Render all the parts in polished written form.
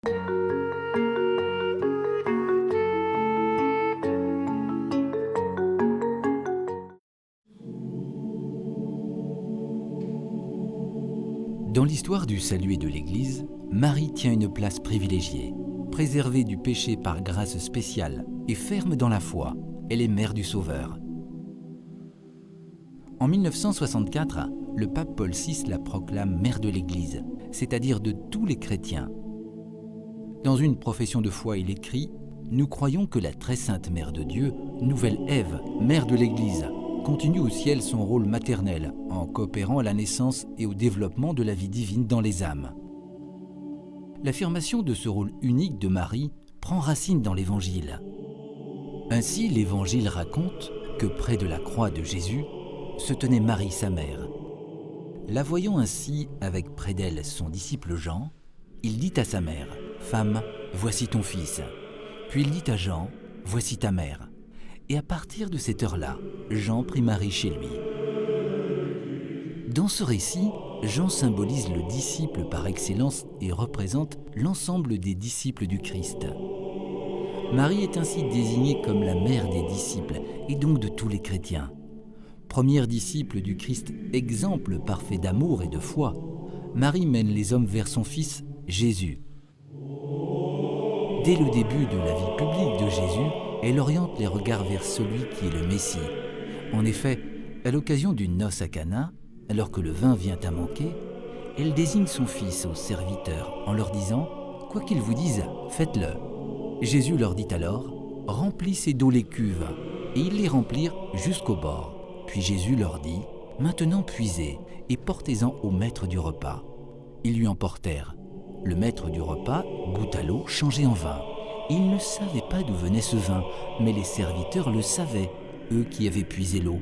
Dans l'histoire du salut et de l'Église, Marie tient une place privilégiée. Préservée du péché par grâce spéciale et ferme dans la foi, elle est mère du Sauveur. En 1964, le pape Paul VI la proclame mère de l'Église, c'est-à-dire de tous les chrétiens. Dans une profession de foi, il écrit « Nous croyons que la très sainte Mère de Dieu, nouvelle Ève, mère de l'Église, continue au ciel son rôle maternel en coopérant à la naissance et au développement de la vie divine dans les âmes. » L'affirmation de ce rôle unique de Marie prend racine dans l'Évangile. Ainsi, l'Évangile raconte que près de la croix de Jésus se tenait Marie, sa mère. La voyant ainsi avec près d'elle son disciple Jean, il dit à sa mère « Femme, voici ton fils ». Puis il dit à Jean « Voici ta mère ». Et à partir de cette heure-là, Jean prit Marie chez lui. Dans ce récit, Jean symbolise le disciple par excellence et représente l'ensemble des disciples du Christ. Marie est ainsi désignée comme la mère des disciples et donc de tous les chrétiens. Première disciple du Christ, exemple parfait d'amour et de foi, Marie mène les hommes vers son Fils, Jésus. Dès le début de la vie publique de Jésus, elle oriente les regards vers celui qui est le Messie. En effet, à l'occasion d'une noce à Cana, alors que le vin vient à manquer, elle désigne son fils aux serviteurs en leur disant « Quoi qu'ils vous disent, faites-le ». Jésus leur dit alors « Remplissez d'eau les cuves ». Et ils les remplirent jusqu'au bord. Puis Jésus leur dit « Maintenant puisez et portez-en au maître du repas ». Ils lui emportèrent. Le maître du repas goûta l'eau changée en vin. Il ne savait pas d'où venait ce vin, mais les serviteurs le savaient, eux qui avaient puisé l'eau.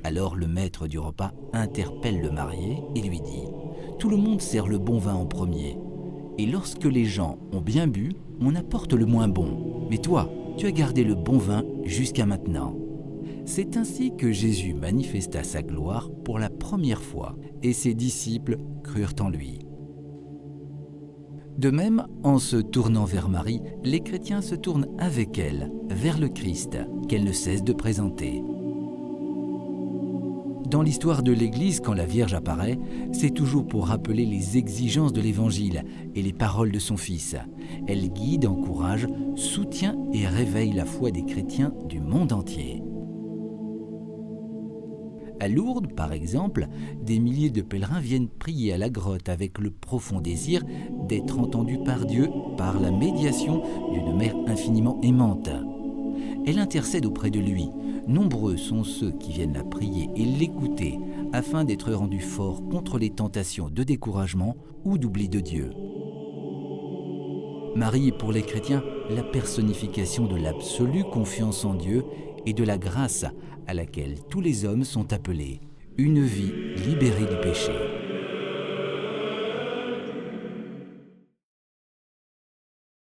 Alors le maître du repas interpelle le marié et lui dit « Tout le monde sert le bon vin en premier. Et lorsque les gens ont bien bu, on apporte le moins bon. Mais toi, tu as gardé le bon vin jusqu'à maintenant. » C'est ainsi que Jésus manifesta sa gloire pour la première fois et ses disciples crurent en lui. De même, en se tournant vers Marie, les chrétiens se tournent avec elle vers le Christ qu'elle ne cesse de présenter. Dans l'histoire de l'Église, quand la Vierge apparaît, c'est toujours pour rappeler les exigences de l'Évangile et les paroles de son Fils. Elle guide, encourage, soutient et réveille la foi des chrétiens du monde entier. À Lourdes, par exemple, des milliers de pèlerins viennent prier à la grotte avec le profond désir d'être entendus par Dieu par la médiation d'une mère infiniment aimante. Elle intercède auprès de lui. Nombreux sont ceux qui viennent la prier et l'écouter afin d'être rendus forts contre les tentations de découragement ou d'oubli de Dieu. Marie est pour les chrétiens la personnification de l'absolue confiance en Dieu et de la grâce à laquelle tous les hommes sont appelés, une vie libérée du péché.